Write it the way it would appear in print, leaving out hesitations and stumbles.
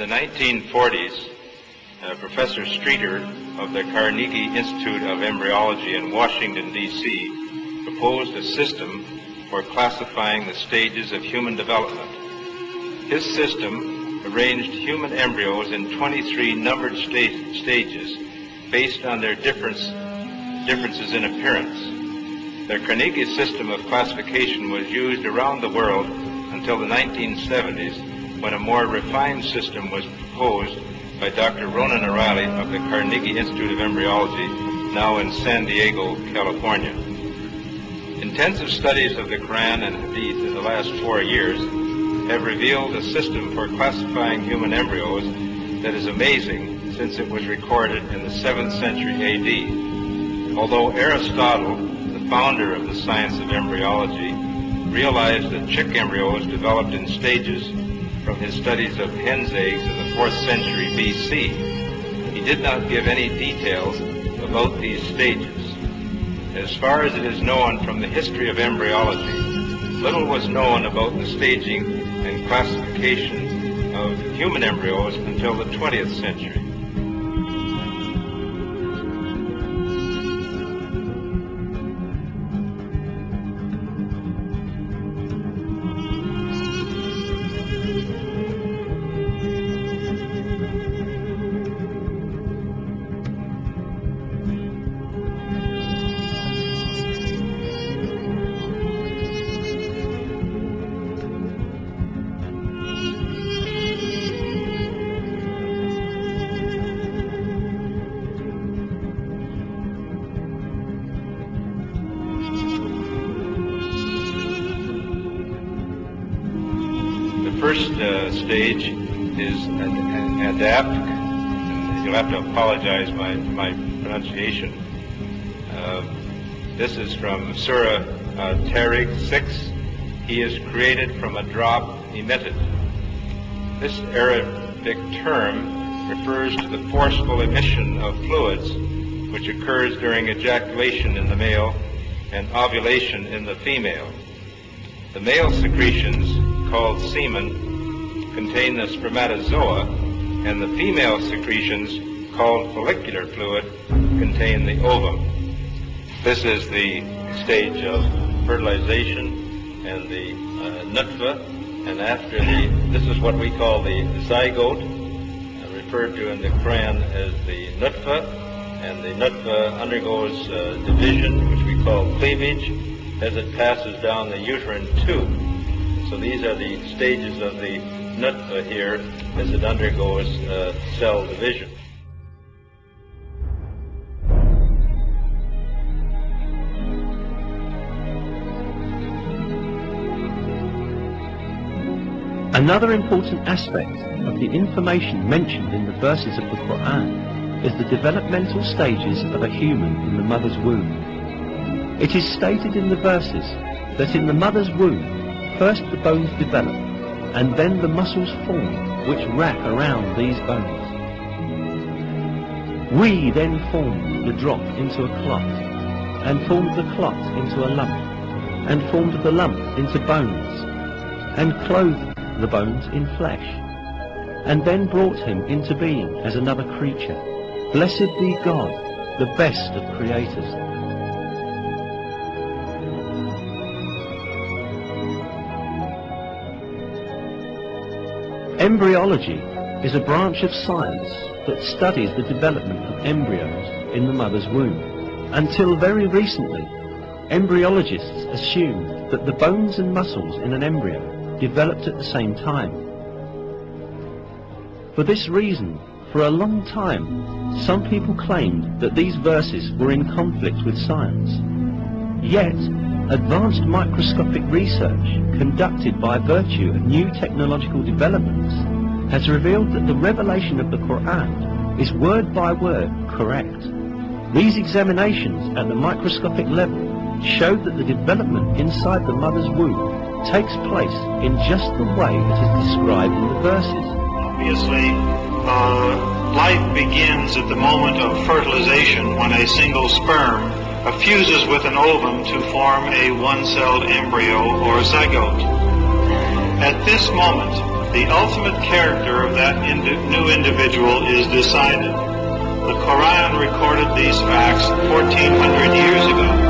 In the 1940s, Professor Streeter of the Carnegie Institute of Embryology in Washington, D.C., proposed a system for classifying the stages of human development. His system arranged human embryos in 23 numbered stages based on their differences in appearance. The Carnegie system of classification was used around the world until the 1970s, when a more refined system was proposed by Dr. Ronan O'Reilly of the Carnegie Institute of Embryology, now in San Diego, California. Intensive studies of the Quran and Hadith in the last 4 years have revealed a system for classifying human embryos that is amazing, since it was recorded in the 7th century A.D. Although Aristotle, the founder of the science of embryology, realized that chick embryos developed in stages from his studies of hen's eggs in the 4th century B.C., he did not give any details about these stages. As far as it is known from the history of embryology, little was known about the staging and classification of human embryos until the 20th century. First stage is an adapt. You'll have to apologize my pronunciation. This is from Surah Tariq 6. He is created from a drop emitted. This Arabic term refers to the forceful emission of fluids which occurs during ejaculation in the male and ovulation in the female. The male secretions, called semen, contain the spermatozoa, and the female secretions, called follicular fluid, contain the ovum. This is the stage of fertilization and the nutfa, and after this is what we call the zygote, referred to in the Quran as the nutfa, and the nutfa undergoes division, which we call cleavage, as it passes down the uterine tube. So these are the stages of the nutfa here as it undergoes cell division. Another important aspect of the information mentioned in the verses of the Quran is the developmental stages of a human in the mother's womb. It is stated in the verses that in the mother's womb, first the bones develop, and then the muscles form, which wrap around these bones. We then formed the drop into a clot, and formed the clot into a lump, and formed the lump into bones, and clothed the bones in flesh, and then brought him into being as another creature. Blessed be God, the best of creators. Embryology is a branch of science that studies the development of embryos in the mother's womb. Until very recently, embryologists assumed that the bones and muscles in an embryo developed at the same time. For this reason, for a long time, some people claimed that these verses were in conflict with science. Yet, advanced microscopic research conducted by virtue of new technological developments has revealed that the revelation of the Quran is word by word correct. These examinations at the microscopic level showed that the development inside the mother's womb takes place in just the way that is described in the verses. Obviously, life begins at the moment of fertilization when a single sperm fuses with an ovum to form a one-celled embryo or zygote. At this moment, the ultimate character of that new individual is decided. The Quran recorded these facts 1400 years ago.